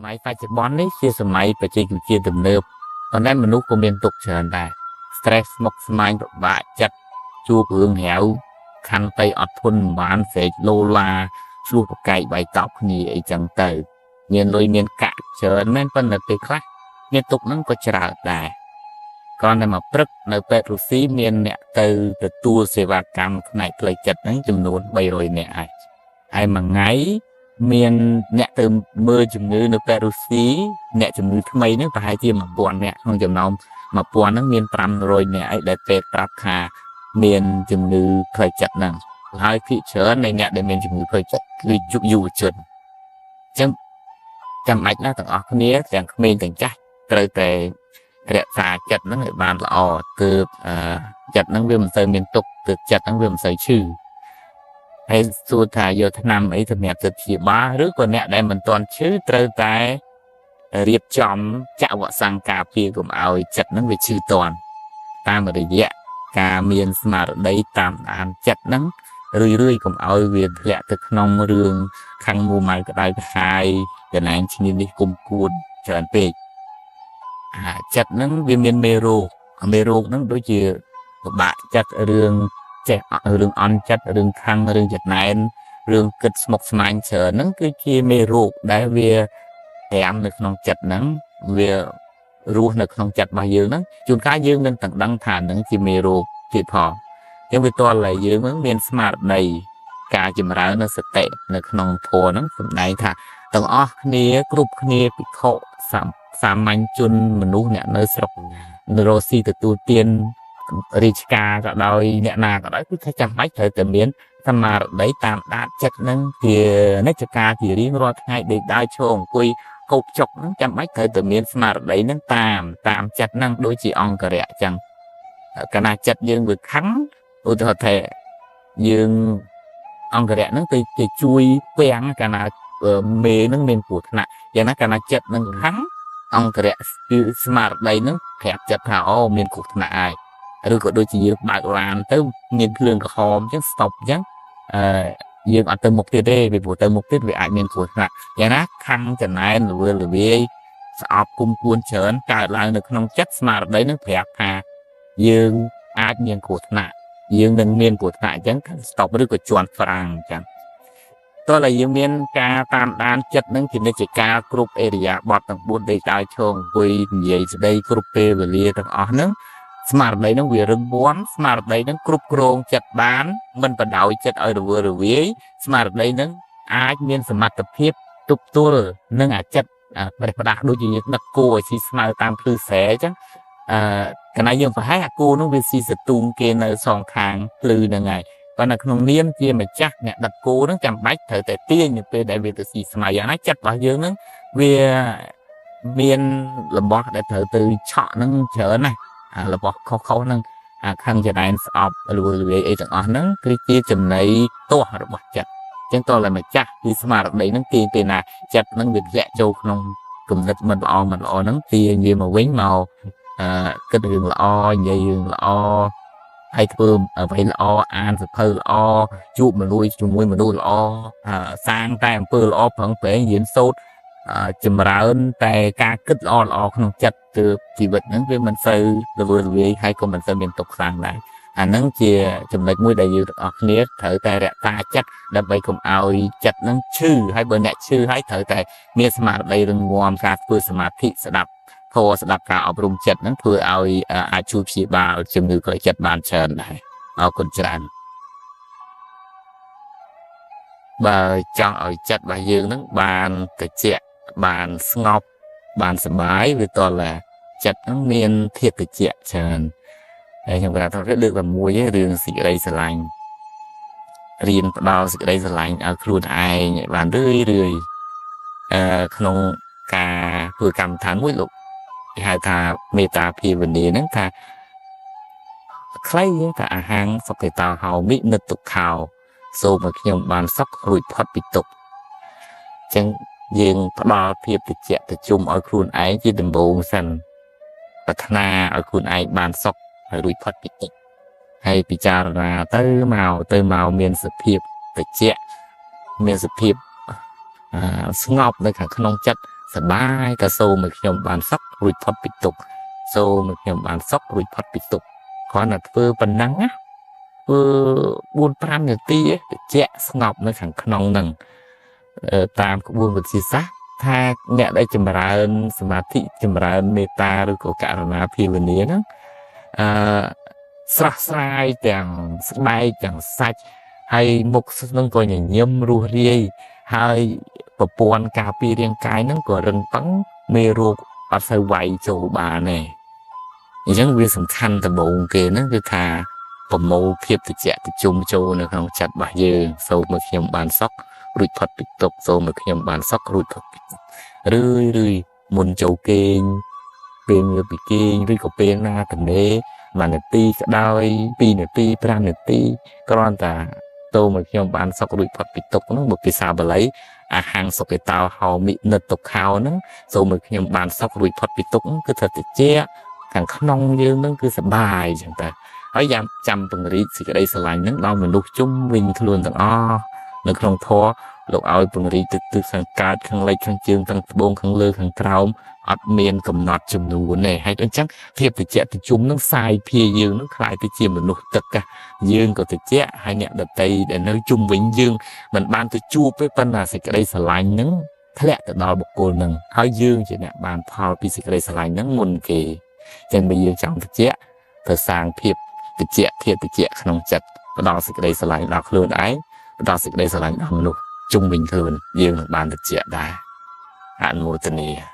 มัยปัจจุบันนี้ជាសម័យបច្ចេកវិទ្យាទំនើបប៉ុន្តែមនុស្សក៏មានទុក្ខច្រើនដែរ stress ស្មុគស្មាញពិបាកចិត្តជួបរឿងរ៉ាវខណ្ឌទៅអត់ធន់បានស្រែកលោឡាឆ្លោះប្រកែកបែកតប់គ្នាអីចឹងទៅមានលុយមានកាក់ច្រើនមែនប៉ុន្តែពេលខ្លះមានទុក្ខហ្នឹងក៏ច្រើនដែរគ្រាន់តែមកព្រឹកនៅពេទ្យរុស្ស៊ីមានអ្នកទៅទទួលសេវាកម្មផ្នែកផ្លូវចិត្តហ្នឹងចំនួន300នាក់ហើយមួយថ្ងៃមានអ្នកទៅមើលជំងឺនៅពេទ្យរុស្ស៊ីអ្នកជំងឺថ្មីហ្នឹងប្រហែលជា1000នាក់ក្នុងចំណោម1000ហ្នឹងមាន500នាក់ឯដែលពេទ្យប្រាប់ថាមានជំងឺផ្លូវចិត្តហ្នឹងហើយភាគច្រើននៃអ្នកដែលមានជំងឺផ្លូវចិត្តគឺយុវជនអញ្ចឹងចាំបាច់ណាស់ទាំងអស់គ្នាទាំងក្មេងទាំងចាស់ត្រូវតែរក្សាចិត្តហ្នឹងឲ្យបានល្អទើបចិត្តហ្នឹងវាមិនសូវមានទុក្ខទើបចិត្តហ្នឹងវាមិនសូវឈឺហើយសួរថាយកថ្នាំអីសម្រាប់ទៅព្យាបាលឬក៏អ្នកដែលមិនទាន់ឈឺត្រូវតែរៀបចំចក្រសង្ការពារកុំឲ្យចិត្តហ្នឹងវាឈឺតាន់តាមរយៈការមានស្មារតីតាមដានចិត្តហ្នឹងរឿយៗកុំឲ្យវាធ្លាក់ទៅក្នុងរឿងខាងមួម៉ៅក្តៅក្រហាយកណែនឈ្នានេះគុំគួនច្រើនពេកចិត្តហ្នឹងវាមានមេរោគហ្នឹងដូចជាពិបាកចិត្តរឿងចេះរឿងអន់ចិត្តរឿងខាងរឿងចំណែនរឿងគិតស្មុគស្មាញច្រើនហ្នឹងគឺជាមេរោគដែលវារាំនៅក្នុងចិត្តហ្នឹងវារស់នៅក្នុងចិត្តរបស់យើងហ្នឹងជួនកាលយើងនឹងទាំងដឹងថាហ្នឹងជាមេរោគទៀតផងអញ្ចឹងវាតតែយើងហ្នឹងមានស្មារតីការចម្រើននៅសតិនៅក្នុងធម៌ហ្នឹងសម្ដែងថាទាំងអស់គ្នាគ្រប់គ្នាភិក្ខុសាមញ្ញជនមនុស្សអ្នកនៅស្រុកនរោស៊ីទទួលទានរាជការក៏ដោយអ្នកណាក៏ដោយគឺថាចាំបាច់ត្រូវតែមានសមារតីតាមដានចិត្តហ្នឹងជានិច្ចកាលជារៀងរាល់ថ្ងៃដេកដើរឈរអង្គុយកោបចុកហ្នឹងចាំបាច់ត្រូវតែមានស្មារតីហ្នឹងតាមចិត្តហ្នឹងដូចជាអង្គរៈអញ្ចឹងកាលណាចិត្តយើងវាខឹងឧទាហរណ៍ថាយើងអង្គរៈហ្នឹងទៅជួយពាំងកាលណាមេហ្នឹងមានគ្រោះថ្នាក់យ៉ាងណាកាលណាចិត្តហ្នឹងខឹងអង្គរៈគឺស្មារតីហ្នឹងប្រាប់ចិត្តថាអូមានគ្រោះថ្នាក់ហើយឬក៏ដូចជាយើងបើកឡានទៅមានភ្លើងក្រហមអញ្ចឹងស្តុបអញ្ចឹងយើងអត់ទៅមុខទៀតទេពីព្រោះទៅមុខទៀតវាអាចមានគ្រោះថ្នាក់យ៉ាងណាខំចំណែនរវើរវាយស្អប់គុំគួនច្រើនកើតឡើងនៅក្នុងចិត្តស្មារតីនឹងប្រាប់ថាយើងអាចមានគ្រោះថ្នាក់យើងនឹងមានគ្រោះថ្នាក់អញ្ចឹងស្តុបឬក៏ជន់ហ្វ្រាំងអញ្ចឹងតើយើងមានការតាមដានចិត្តនឹងជានិច្ចកាលគ្រប់អេរិយាបថទាំង4ដេកដើរឈរអង្គុយនិយាយស្ដីគ្រប់ពេលវេលាទាំងអស់ហ្នឹងស្មារតីនឹងវារឹងមាំស្មារតីនឹងគ្រប់គ្រងចិត្តបានមិនបដោយចិត្តឲ្យរវើរវាយស្មារតីនឹងអាចមានសមត្ថភាពទប់ទល់នឹងអាចិត្តប្រេះផ្ដាស់ដូចជាយើងដឹកគោឲ្យស៊ីស្មៅតាមភ្លឺស្រែអញ្ចឹងកណ្ដាលយើងប្រហែលអាគោនោះវាស៊ីសទូងគេនៅសងខាងភ្លឺហ្នឹងហើយប៉ុន្តែក្នុងនាមជាម្ចាស់អ្នកដឹកគោហ្នឹងចាំបាច់ត្រូវតែទាញនៅពេលដែលវាទៅស៊ីស្មៅយ៉ាងណាចិត្តរបស់យើងហ្នឹងវាមានរបស់ដែលត្រូវទៅឆក់ហ្នឹងច្រើនណាស់របស់ខុសៗហ្នឹងខាងចំណែនស្អប់លួលវាយអីទាំងអស់ហ្នឹងគឺជាចំណីទាស់របស់ចិត្តអញ្ចឹងតើតែម្ចាស់គឺស្មារតីហ្នឹងពេលណាចិត្តហ្នឹងវាធ្លាក់ចូលក្នុងគំនិតមិនល្អហ្នឹងទាញវាមកវិញមកគិតរឿងល្អនិយាយរឿងល្អហើយធ្វើអ្វីល្អអានសភៅល្អជួបមនុស្សជាមួយមនុស្សល្អសាងតែអំពើល្អប្រឹងប្រែងរៀនសូត្រចម្រើនតែការគិតល្អក្នុងចិត្តគឺជីវិតហ្នឹងវាមិនសូវរវើរវាយហើយក៏មិនសូវមានទុក្ខខ្លាំងដែរអាហ្នឹងជាចំណុចមួយដែលយើងទាំងអស់គ្នាត្រូវតែរក្សាចិត្តដើម្បីកុំឲ្យចិត្តហ្នឹងឈឺហើយបើអ្នកឈឺហើយត្រូវតែមានស្មារតីរឹងមាំការធ្វើសមាធិស្ដាប់ធម៌ស្ដាប់ការអប់រំចិត្តហ្នឹងធ្វើឲ្យអាចជួយព្យាបាលជំងឺផ្លូវចិត្តបានច្រើនដែរអរគុណច្រើនបើចង់ឲ្យចិត្តរបស់យើងហ្នឹងបានត្រជាក់បានស្ងប់បានសុបាយវាតតែចិត្តហ្នឹងមានធាតុត្រជាក់ច្រើនហើយខ្ញុំគាត់ថាលើកតែមួយរឿងសេចក្តីស្រឡាញ់រៀនផ្ដល់សេចក្តីស្រឡាញ់ឲ្យខ្លួនឯងបានរឿយក្នុងការធ្វើកម្មដ្ឋានមួយលោកគេហៅថាមេត្តាភាវនាហ្នឹងថាខ្លីថាអាហាងសុខេតោហោមិនិទុក្ខោសូមឲ្យខ្ញុំបានសុខរួចផុតពីទុក្ខអញ្ចឹងយើងផ្ដល់ភាពត្រជាក់ត្រជុំឲ្យខ្លួនឯងជាដំបូងសិនប្រាថ្នាឲ្យខ្លួនឯងបានសុខហើយរួចផុតពីទុក្ខហើយពិចារណាទៅមកមានសភាពត្រជាក់មានសភាពស្ងប់នៅខាងក្នុងចិត្ត សបាយតែសូមឲ្យខ្ញុំបានសុខរួចផុតពីទុក្ខសូមឲ្យខ្ញុំបានសុខរួចផុតពីទុក្ខគ្រាន់តែធ្វើប៉ុណ្ណឹងណាធ្វើ4-5នាទីតិចស្ងប់នៅខាងក្នុងហ្នឹងតាមក្បួនវិទ្យាសាស្ត្រថាអ្នកដែលចម្រើនសមាធិចម្រើនមេត្តាឬក៏ករុណាភាវនាហ្នឹងស្រស់ស្រាយទាំងស្បែកទាំងសាច់ហើយមុខនឹងក៏ញញឹមរស់រាយហើយប្រព័ន្ធការពាររាងកាយហ្នឹងក៏រឹងប៉ឹងមេរោគអត់សូវវាយចូលបានទេអញ្ចឹងវាសំខាន់ដំបូងគេហ្នឹងគឺថាប្រមូលភាពតិចតិជុំចូលនៅក្នុងចិត្តរបស់យើងសូមឲ្យខ្ញុំបានសុខរួចផុតពីទុក្ខសូមឲ្យខ្ញុំបានសុខរួចផុតពីទុក្ខឬមុនចូលគេងពេលងើបពីគេងឬក៏ពេលណាកនេ1នាទីក៏ដោយ2នាទី5នាទីគ្រាន់តែសូមឲ្យខ្ញុំបានសុខរួចផុតពីទុក្ខហ្នឹងបើភាសាបាលីអាហាំងសុខេតោហោមិនិតទុក្ខោហ្នឹងសូមឲ្យខ្ញុំបានសុខរួចផុតពីទុក្ខគឺថាតិចខាងក្នុងយើងហ្នឹងគឺសប្បាយអញ្ចឹងតែហើយយ៉ាងចាំពង្រីកសេចក្តីស្រឡាញ់ហ្នឹងដល់មនុស្សជុំវិញខ្លួនទាំងអស់នៅក្នុងធម៌លោកឲ្យពង្រីកទៅទិសខាងកើតខាងលិចខាងជើងខាងត្បូងខាងលើខាងក្រោមអត់មានកំណត់ចំនួនទេហើយអញ្ចឹងភាពតិចតិជុំនឹងសាយភាយើងនឹងខ្លាយទៅជាមនុស្សទឹកយើងក៏តិចហើយអ្នកដតីដែលនៅជុំវិញយើងមិនបានទៅជួបទេប៉ុន្តែសេចក្តីស្រឡាញ់នឹងធ្លាក់ទៅដល់បុគ្គលនឹងហើយយើងជាអ្នកបានផលពីសេចក្តីស្រឡាញ់នឹងមុនគេចឹងបើយើងចង់តិចទៅសាងភាពតិចក្នុងចិត្តផ្ដល់សេចក្តីស្រឡាញ់ដល់ខ្លួនឯងផ្ដល់សេចក្តីស្រឡាញ់ដល់មនុស្សជុំវិញខ្លួនយើងនឹងបានតិចដែរអនុមោទនា